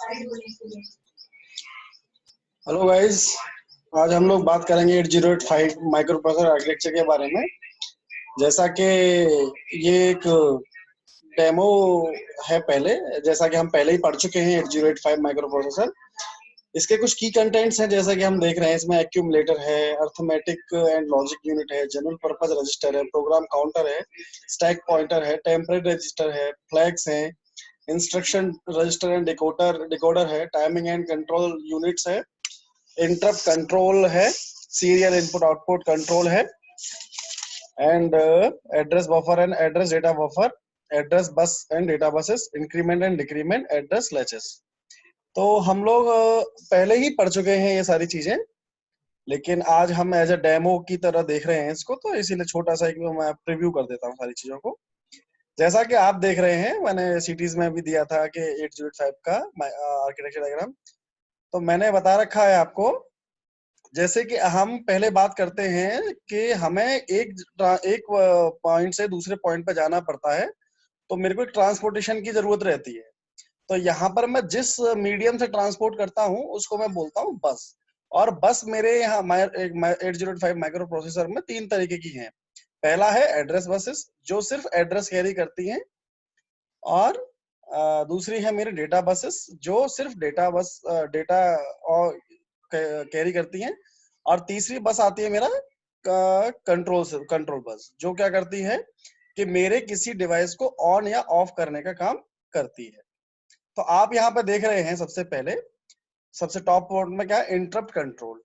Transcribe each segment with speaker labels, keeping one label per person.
Speaker 1: Hello guys, आज हम लोग बात करेंगे 8085 माइक्रो प्रोसेसर आर्किटेक्चर के बारे में। जैसा कि ये एक डेमो है पहले, जैसा कि हम पहले ही पढ़ चुके हैं 8085 माइक्रो प्रोसेसर। इसके कुछ की कंटेंट्स हैं, जैसा कि हम देख रहे हैं। इसमें एक्यूमुलेटर है, अर्थमेटिक एंड लॉजिक यूनिट है, जनरल पर्पज रजिस्टर है, प्रोग्राम काउंटर है, स्टैक पॉइंटर है, टेम्परेरी रजिस्टर है, फ्लैग्स है, इंस्ट्रक्शन रजिस्टर एंड डिकोडर है, टाइमिंग एंड कंट्रोल यूनिट्स है, इंटरप्ट कंट्रोल है, सीरियल इनपुट आउटपुट कंट्रोल है, and address buffer and address data buffer, address bus and data buses, increment and decrement, address latches. तो हम लोग पहले ही पढ़ चुके हैं ये सारी चीजें, लेकिन आज हम एज अ डेमो की तरह देख रहे हैं इसको, तो इसीलिए छोटा सा एक मैं प्रीव्यू कर देता हूँ सारी चीजों को। जैसा कि आप देख रहे हैं, मैंने सिटीज में भी दिया था कि 8085 का आर्किटेक्चर डायग्राम, तो मैंने बता रखा है आपको। जैसे कि हम पहले बात करते हैं कि हमें एक पॉइंट से दूसरे पॉइंट पे जाना पड़ता है, तो मेरे को ट्रांसपोर्टेशन की जरूरत रहती है। तो यहाँ पर मैं जिस मीडियम से ट्रांसपोर्ट करता हूँ उसको मैं बोलता हूँ बस। और बस मेरे यहाँ 8085 माइक्रो प्रोसेसर में 3 तरीके की हैं। पहला है एड्रेस बसेस, जो सिर्फ एड्रेस कैरी करती हैं, और दूसरी है मेरी डेटा बसेस, जो सिर्फ डेटा और कैरी करती हैं। और तीसरी बस आती है मेरा कंट्रोल बस, जो क्या करती है कि मेरे किसी डिवाइस को ऑन या ऑफ करने का काम करती है। तो आप यहाँ पे देख रहे हैं, सबसे पहले सबसे टॉप पोर्ट में क्या है, इंटरप्ट कंट्रोल।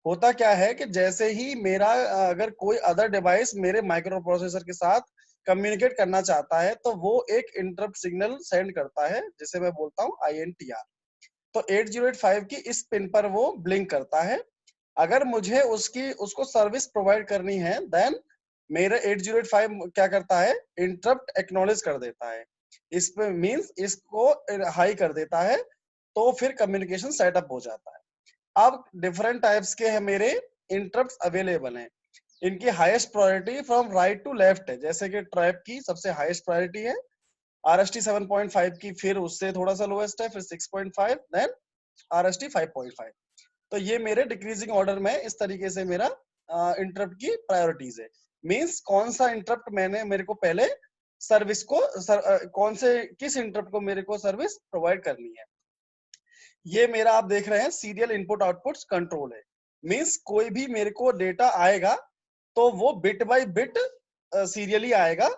Speaker 1: होता क्या है कि जैसे ही मेरा अगर कोई अदर डिवाइस मेरे माइक्रो प्रोसेसर के साथ कम्युनिकेट करना चाहता है, तो वो एक इंटरप्ट सिग्नल सेंड करता है, जिसे मैं बोलता हूँ INTR। तो 8085 की इस पिन पर वो ब्लिंक करता है। अगर मुझे उसको सर्विस प्रोवाइड करनी है, देन मेरा 8085 क्या करता है, इंटरप्ट एक्नॉलेज कर देता है। इस पे मींस इसको हाई कर देता है, तो फिर कम्युनिकेशन सेटअप हो जाता है। अब डिफरेंट टाइप्स के हैं मेरे इंटरप्ट्स अवेलेबल हैं। इनकी highest priority from right to left है। जैसे कि ट्रैप की सबसे हाईएस्ट प्रायोरिटी है, RST 7.5 की फिर उससे थोड़ा सा लोएस्ट है, फिर 6.5, देन RST 5.5। तो ये मेरे डिक्रीजिंग ऑर्डर में इस तरीके से मेरा इंटरप्ट की प्रायोरिटीज है। मींस कौन सा इंटरप्ट मेरे को पहले सर्विस को किस इंटरप्ट को मेरे को सर्विस प्रोवाइड करनी है। ये मेरा आप देख रहे हैं सीरियल इनपुट आउटपुट कंट्रोल है। मींस कोई भी मेरे को डेटा आएगा तो वो बिट बाय बिट सीरियली आएगा।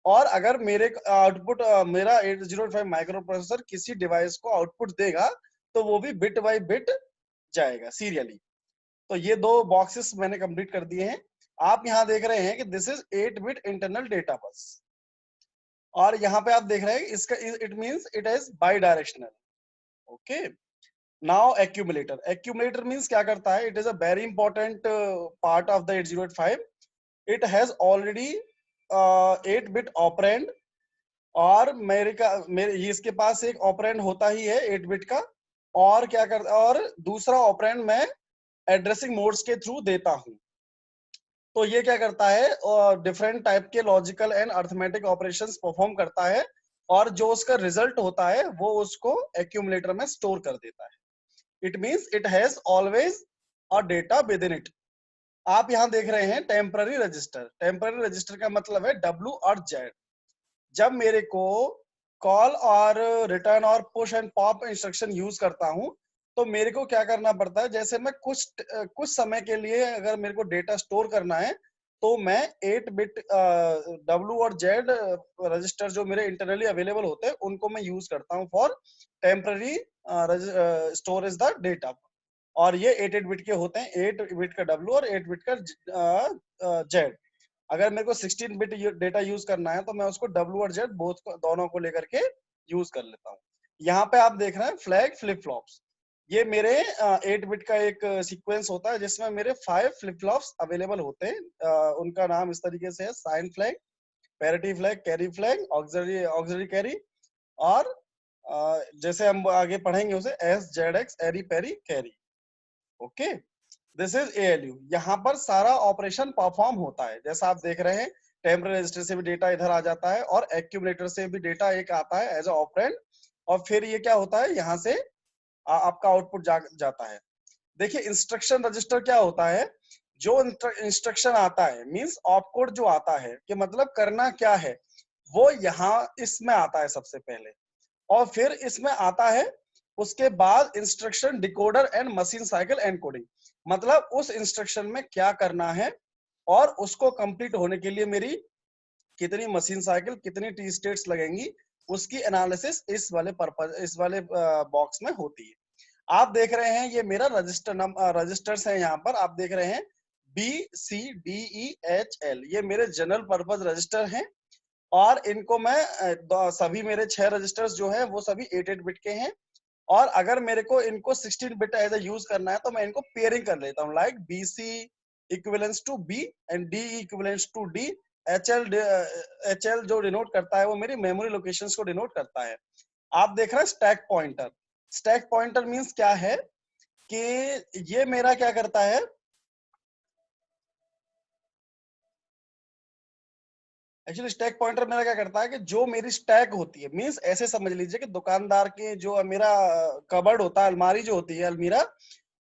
Speaker 1: और अगर मेरे आउटपुट मेरा 8085 माइक्रो प्रोसेसर किसी डिवाइस को आउटपुट देगा, तो वो भी बिट बाय बिट जाएगा सीरियली। तो ये 2 बॉक्सेस मैंने कंप्लीट कर दिए हैं। आप यहाँ देख रहे हैं कि this is 8 bit internal data bus, और यहाँ पे आप देख रहे हैं इसका it means it is by directional. Okay, now accumulator means क्या करता है, it is a very important part of the 8085। It has already 8 bit operand, और इसके पास एक ऑपरेंड होता ही है 8 बिट का। और क्या कर और दूसरा ऑपरेंड मैं एड्रेसिंग मोड्स के थ्रू देता हूं। तो ये क्या करता है, डिफरेंट टाइप के logical and arithmetic operations perform करता है, और जो उसका रिजल्ट होता है वो उसको एक्यूमुलेटर में स्टोर कर देता है। It means it has always a data with in it. आप यहाँ देख रहे हैं टेम्पररी रजिस्टर। टेम्पररी रजिस्टर का मतलब है W और Z। जब मेरे को कॉल और रिटर्न और push and pop instruction use करता हूं, तो मेरे को क्या करना पड़ता है, जैसे मैं कुछ समय के लिए अगर मेरे को डेटा स्टोर करना है, तो मैं 8 बिट W और Z रजिस्टर जो मेरे इंटरनली अवेलेबल होते हैं, उनको मैं यूज करता हूं for temporary storage the data. और ये 8 बिट के होते हैं, 8 बिट का W और 8 बिट का Z। अगर मेरे को 16 बिट डेटा यूज करना है, तो मैं उसको W और Z दोनों को लेकर के यूज कर लेता हूँ। यहाँ पे आप देख रहे हैं फ्लैग फ्लिप फ्लॉप्स। ये मेरे 8 बिट का एक सीक्वेंस होता है, जिसमें मेरे 5 फ्लिप फ्लॉप्स अवेलेबल होते हैं। उनका नाम इस तरीके से है, sign flag, parity flag, carry flag, auxiliary carry, और जैसे हम आगे पढ़ेंगे उसे SZX, एरी पेरी carry. Okay, this is ALU। यहाँ पर सारा ऑपरेशन परफॉर्म होता है। जैसा आप देख रहे हैं, टेम्पररी रजिस्टर से भी डेटा इधर आ जाता है, और एक्यूमुलेटर से भी डेटा एक आता है एज अ ऑपरेंड, और फिर ये क्या होता है, यहाँ से आपका आउटपुट जाता है। देखिए इंस्ट्रक्शन रजिस्टर क्या होता है, जो इंस्ट्रक्शन आता है मींस ऑपकोड जो आता है कि मतलब करना क्या है, वो यहाँ इसमें आता है सबसे पहले, और फिर इसमें आता है उसके बाद instruction decoder and machine cycle encoding, मतलब उस इंस्ट्रक्शन में क्या करना है और उसको कंप्लीट होने के लिए मेरी कितनी मशीन साइकिल, कितनी टी स्टेट्स लगेंगी, उसकी एनालिसिस इस वाले बॉक्स में होती है। आप देख रहे हैं ये मेरा रजिस्टर्स है, यहाँ पर आप देख रहे हैं BCDEHL, ये मेरे जनरल पर्पज रजिस्टर हैं, और इनको मैं सभी मेरे 6 रजिस्टर्स जो है वो सभी 8 बिट के हैं, और अगर मेरे को इनको 16 बिट एज ए यूज करना है तो मैं इनको पेयरिंग कर लेता हूँ, like BC equivalence to B and D equivalence to D। HL जो डिनोट करता है वो मेरी मेमोरी लोकेशंस को डिनोट करता है। आप देख रहे हैं stack pointer. Stack pointer means क्या है कि ये मेरा क्या करता है, एक्चुअली स्टैक पॉइंटर मेरा क्या करता है कि जो मेरी स्टैक होती है, मींस ऐसे समझ लीजिए कि दुकानदार के जो मेरा कबर्ड होता है, अलमारी जो होती है, अलमीरा,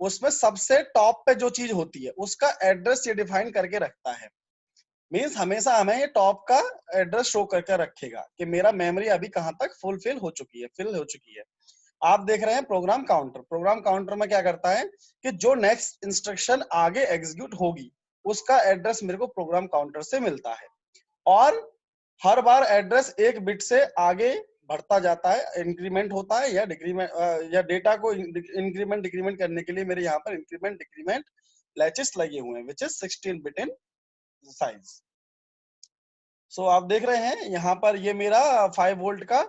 Speaker 1: उसमें सबसे टॉप पे जो चीज होती है उसका एड्रेस ये डिफाइन करके रखता है। मींस हमेशा हमें ये टॉप का एड्रेस शो करके रखेगा कि मेरा मेमोरी अभी कहां तक फिल हो चुकी है। आप देख रहे हैं प्रोग्राम काउंटर। प्रोग्राम काउंटर में क्या करता है कि जो नेक्स्ट इंस्ट्रक्शन आगे एग्जीक्यूट होगी उसका एड्रेस मेरे को प्रोग्राम काउंटर से मिलता है, और हर बार एड्रेस एक बिट से आगे बढ़ता जाता है, इंक्रीमेंट होता है या डिक्रीमेंट, या डेटा को इंक्रीमेंट डिक्रीमेंट करने के लिए मेरे यहाँ पर इंक्रीमेंट डिक्रीमेंट लैचेस लगे हुए हैं, which is 16 bit in size. So आप देख रहे हैं यहाँ पर ये मेरा 5 वोल्ट का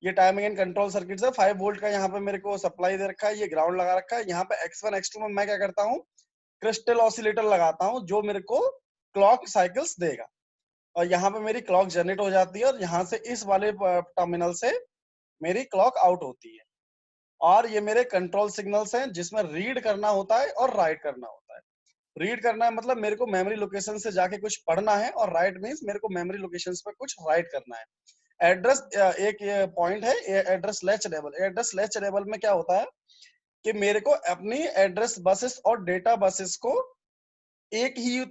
Speaker 1: ये टाइमिंग एंड कंट्रोल सर्किट है। 5 वोल्ट का यहाँ पे मेरे को सप्लाई दे रखा है, ये ग्राउंड लगा रखा है। यहाँ पे X1 X2 में मैं क्या करता हूँ, क्रिस्टल ऑसिलेटर लगाता हूँ जो मेरे को क्लॉक साइकिल्स देगा, और यहाँ पे मेरी क्लॉक जनरेट हो जाती है, और यहाँ से इस वाले टर्मिनल से मेरी क्लॉक आउट होती है। और ये मेरे कंट्रोल सिग्नल्स हैं जिसमें रीड करना होता है और राइट करना होता है। रीड करना है मतलब मेरे को मेमोरी लोकेशन से जाके कुछ पढ़ना है, और राइट मीन्स मेरे को मेमोरी लोकेशन पे कुछ राइट करना है। एड्रेस एक पॉइंट है address latch level. Address latch level में क्या होता है कि मेरे को अपनी एड्रेस बसेस और डेटा बसेस को एक ही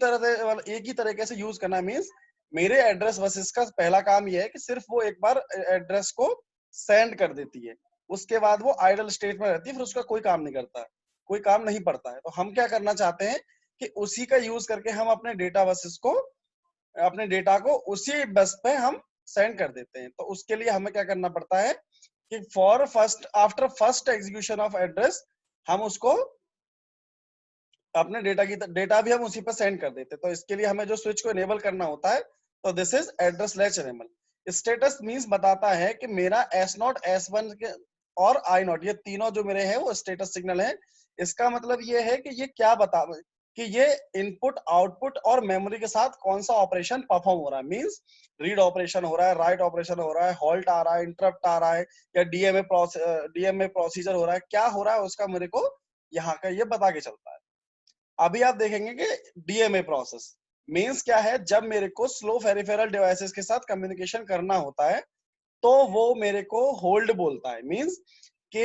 Speaker 1: तरीके से यूज करना है। मीन्स मेरे एड्रेस बसेस का पहला काम यह है कि सिर्फ वो एक बार एड्रेस को सेंड कर देती है, उसके बाद वो आइडल स्टेट में रहती है, फिर उसका कोई काम नहीं करता है, कोई काम नहीं पड़ता है। तो हम क्या करना चाहते हैं कि उसी का यूज करके हम अपने डेटा बसेस को, अपने डेटा को उसी बस पे हम सेंड कर देते हैं। तो उसके लिए हमें क्या करना पड़ता है कि after first execution of address हम उसको अपने डेटा भी हम उसी पर सेंड कर देते हैं। तो इसके लिए हमें जो स्विच को इनेबल करना होता है, तो this is address latch enable. Status means बताता है कि मेरा S0 S1 के और I0 ये तीनों जो मेरे हैं वो स्टेटस सिग्नल है। इसका मतलब ये है कि ये क्या बता कि ये इनपुट आउटपुट और मेमोरी के साथ कौन सा ऑपरेशन परफॉर्म हो रहा है। मींस रीड ऑपरेशन हो रहा है, राइट ऑपरेशन हो रहा है, हॉल्ट आ रहा है, इंटरप्ट आ रहा है, या डीएमए प्रोसीजर हो रहा है, क्या हो रहा है उसका मेरे को यहाँ का ये बता के चलता है। अभी आप देखेंगे कि डीएमए प्रोसेस मींस क्या है, जब मेरे को स्लो पेरिफेरल डिवाइसेस के साथ कम्युनिकेशन करना होता है तो वो मेरे को होल्ड बोलता है। मींस कि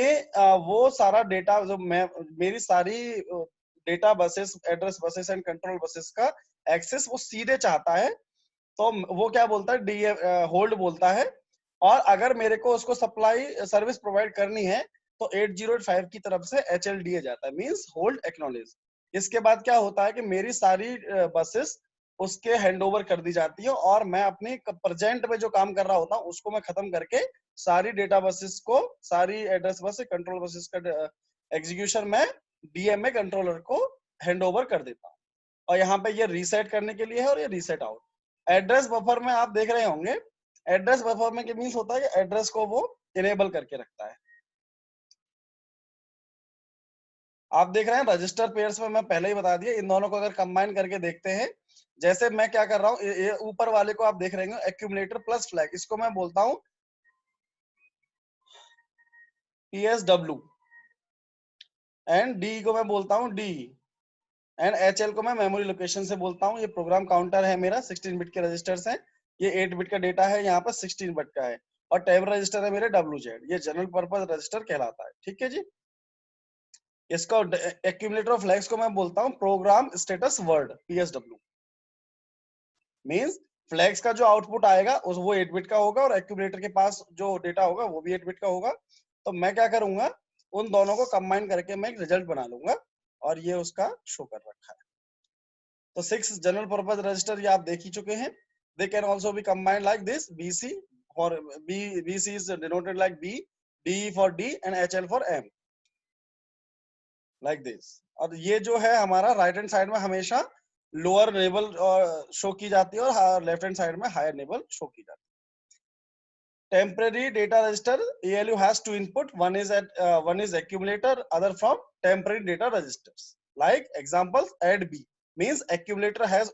Speaker 1: वो सारा डेटा जो मैं मेरी सारी data buses, address buses and control buses का एक्सेस वो सीधे चाहता है, तो वो क्या बोलता है, डी होल्ड बोलता है। और अगर मेरे को उसको सप्लाई सर्विस प्रोवाइड करनी है तो 8085 की तरफ से HL दिया जाता है, मींस होल्ड एक्नॉलेज। इसके बाद क्या होता है कि मेरी सारी बसेस उसके हैंड ओवर कर दी जाती है, और मैं अपनी प्रेजेंट में जो काम कर रहा होता हूँ उसको मैं खत्म करके सारी डेटा बसेस को, सारी एड्रेस बस कंट्रोल बसेस का एग्जीक्यूशन में डीएमए कंट्रोलर को हैंड ओवर कर देता हूँ। और यहाँ पे ये रीसेट करने के लिए है और ये रीसेट आउट। एड्रेस बफर में आप देख रहे होंगे, एड्रेस बफर में क्या मीन्स होता है कि एड्रेस को वो इनेबल करके रखता है। आप देख रहे हैं रजिस्टर पेयर्स में मैं पहले ही बता दिया, इन दोनों को अगर कंबाइन करके देखते हैं, जैसे मैं क्या कर रहा हूँ, ये ऊपर वाले को आप देख रहे हैं एक्यूमुलेटर प्लस फ्लैग, इसको मैं बोलता हूँ PSW, एंड डी को मैं बोलता हूँ डी, एंड HL को मैं मेमोरी लोकेशन से बोलता हूँ। ये प्रोग्राम काउंटर है मेरा, 16 बिट के रजिस्टर्स हैं, ये 8 बिट का डेटा है, यहाँ पर 16 बिट का है, और टेबल रजिस्टर है मेरे WZ, ये जनरल पर्पज रजिस्टर कहलाता है। ठीक है जी। इसको एक्यूमुलेटर ऑफ फ्लैग्स को मैं बोलता हूं program status word, PSW। Means flags का जो आउटपुट आएगा उस वो 8 बिट का होगा और एक्यूमुलेटर के पास जो डेटा होगा वो भी 8 बिट का होगा। तो मैं क्या करूंगा, उन दोनों को कंबाइन करके मैं एक रिजल्ट बना लूंगा और ये उसका शो कर रखा है। तो 6 जनरल पर्पज रजिस्टर ये आप देख ही चुके हैं। They can also be combined like this, BC for BC is denoted like B, D for D and HL for M, like this. और ये जो है हमारा राइट हैंड साइड में हमेशा लोअर लेवल शो की जाती है और लेफ्ट हैंड साइड में हायर लेवल शो की जाती है। Temporary data register, ALU has two input, one is accumulator, other from temporary data registers. Like examples, add B means accumulator has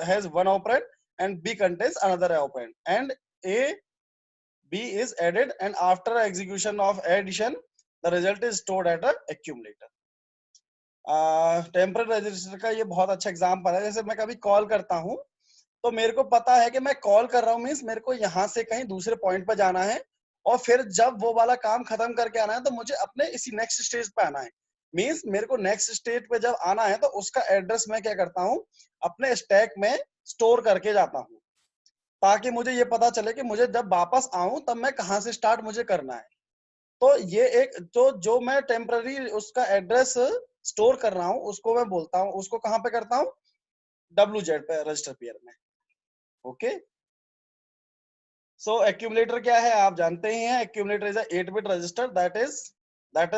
Speaker 1: has one operand and B contains another operand, and B is added, and after execution of addition the result is stored at a accumulator. Temporary register का ये बहुत अच्छा example है। जैसे मैं कभी call करता हूँ तो मेरे को पता है कि मैं कॉल कर रहा हूँ, मीन्स मेरे को यहाँ से कहीं दूसरे पॉइंट पर जाना है और फिर जब वो वाला काम खत्म करके आना है तो मुझे अपने इसी नेक्स्ट स्टेज पे आना है। मीन्स मेरे को नेक्स्ट स्टेज पे जब आना है तो उसका एड्रेस मैं क्या करता हूँ, अपने स्टैक में स्टोर करके जाता हूँ ताकि मुझे ये पता चले कि मुझे जब वापस आऊं तब मैं कहाँ से स्टार्ट मुझे करना है। तो ये एक तो जो मैं टेम्पररी उसका एड्रेस स्टोर कर रहा हूँ उसको मैं बोलता हूँ, उसको कहाँ पे करता हूँ, WZ पे रजिस्टर पेयर में। ओके, सो एक्यूमुलेटर क्या है आप जानते ही हैं। Accumulator is a 8 bit register that is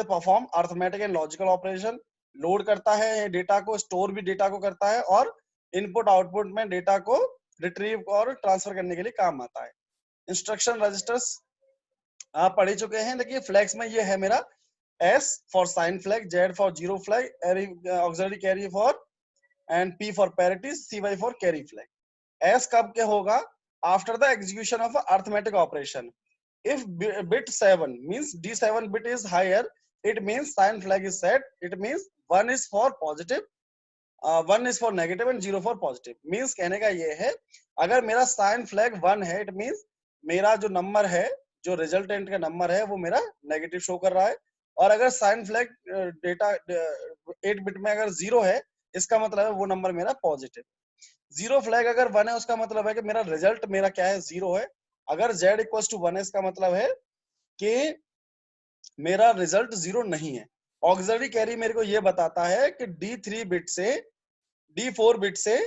Speaker 1: perform arithmetic and logical operation. Load करता है डेटा को, स्टोर भी डेटा को करता है और इनपुट आउटपुट में डेटा को रिट्रीव और ट्रांसफर करने के लिए काम आता है। इंस्ट्रक्शन रजिस्टर्स आप पढ़ ही चुके हैं। देखिए फ्लैग्स में ये है मेरा S for sign flag, Z for zero flag, auxiliary carry for and P for parity, CY for carry flag. S कब के होगा, after the execution of a arithmetic operation. If bit 7 means D7 bit is higher, it means sign flag is set. It means 1 is for positive, 1 is for negative and 0 for positive. Means कहने का ये है अगर मेरा sign flag 1 है, it means मेरा जो number है, जो रिजल्टेंट का नंबर है वो मेरा नेगेटिव शो कर रहा है। और अगर साइन फ्लैग डेटा 8 बिट में अगर 0 है इसका मतलब है वो नंबर मेरा पॉजिटिव। जीरो फ्लैग अगर 1 है उसका मतलब है कि मेरा रिजल्ट मेरा क्या है, 0 है। अगर Z इक्वल्स टू 1 है इसका मतलब है कि मेरा रिजल्ट 0 नहीं है। ऑक्सिलरी कैरी मेरे को ये बताता है कि D3 बिट से D4 बिट से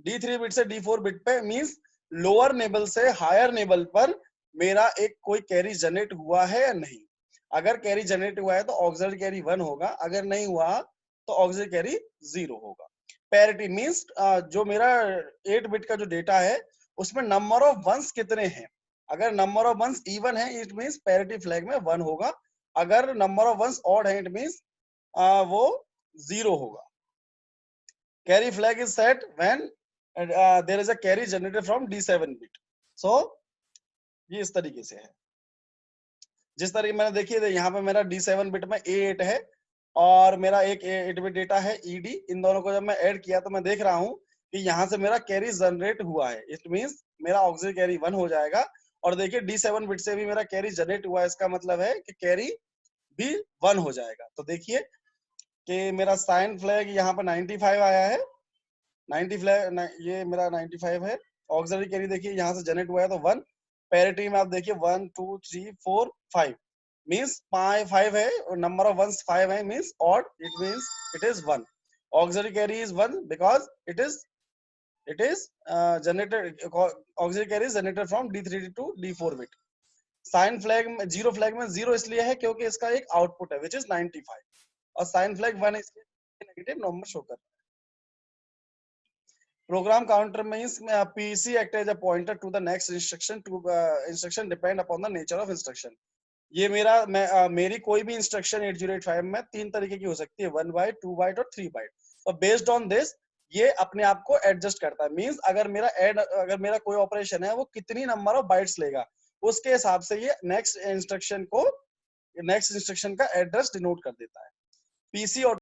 Speaker 1: D3 बिट से D4 बिट पे मींस लोअर नेबल से हायर नेबल पर मेरा एक कोई कैरी जनरेट हुआ है या नहीं। अगर कैरी जनरेट हुआ है तो ऑक्सिलरी कैरी 1 होगा, अगर नहीं हुआ तो ऑक्सिलरी कैरी 0 होगा। पैरिटी मींस जो मेरा 8 बिट का जो डेटा है उसमें नंबर ऑफ वंस कितने हैं। अगर नंबर ऑफ वंस इवन है इट मींस पैरिटी फ्लैग में 1 होगा, अगर नंबर ऑफ वंस ऑड है इट मींस वो 0 होगा। Carry flag is set when there is a carry generated from D7 bit. So ये इस तरीके से है। जिस तरीके मैंने देखिए यहाँ पे मेरा D7 बिट में A8 है और मेरा एक 8 बिट डेटा है ED। इन दोनों को जब मैं ऐड किया तो मैं देख रहा हूँ कि यहाँ से मेरा कैरी जनरेट हुआ है। इट मींस मेरा ऑक्सिलरी कैरी 1 हो जाएगा। और देखिए D7 बिट से भी मेरा कैरी जनरेट हुआ है, इसका मतलब है कि कैरी भी 1 हो जाएगा। तो देखिए कि मेरा साइन फ्लैग यहाँ पे 95 आया है, 90 फ्लैग ये मेरा 95 है। ऑक्सिलरी कैरी देखिए यहाँ से जनरेट हुआ है तो 1। पैरिटी में आप देखिए 1 2 3 4 5 मींस 5 है और नंबर ऑफ वंस 5 है means odd, it means it is 1। Auxiliary carry is 1 because it is generated, auxiliary carry is generated from D3 to D4 bit. Sign flag में जीरो फ्लैग में 0 इसलिए है क्योंकि इसका एक आउटपुट है विच इज 95 और साइन फ्लैग 1 इसलिए नेगेटिव नंबर शो कर रहा है। Program counter means PC act as a pointer to the next instruction. To instruction depend upon the nature of instruction. ये मेरी कोई भी इंस्ट्रक्शन 8085 में 3 तरीके की हो सकती है, 1 बाइट, 2 बाइट और 3 बाइट। तो बेस्ड ऑन दिस ये अपने आप को एडजस्ट करता है। मींस अगर मेरा कोई ऑपरेशन है वो कितनी नंबर ऑफ बाइट्स लेगा उसके हिसाब से ये नेक्स्ट इंस्ट्रक्शन का एड्रेस डिनोट कर देता है। पीसी और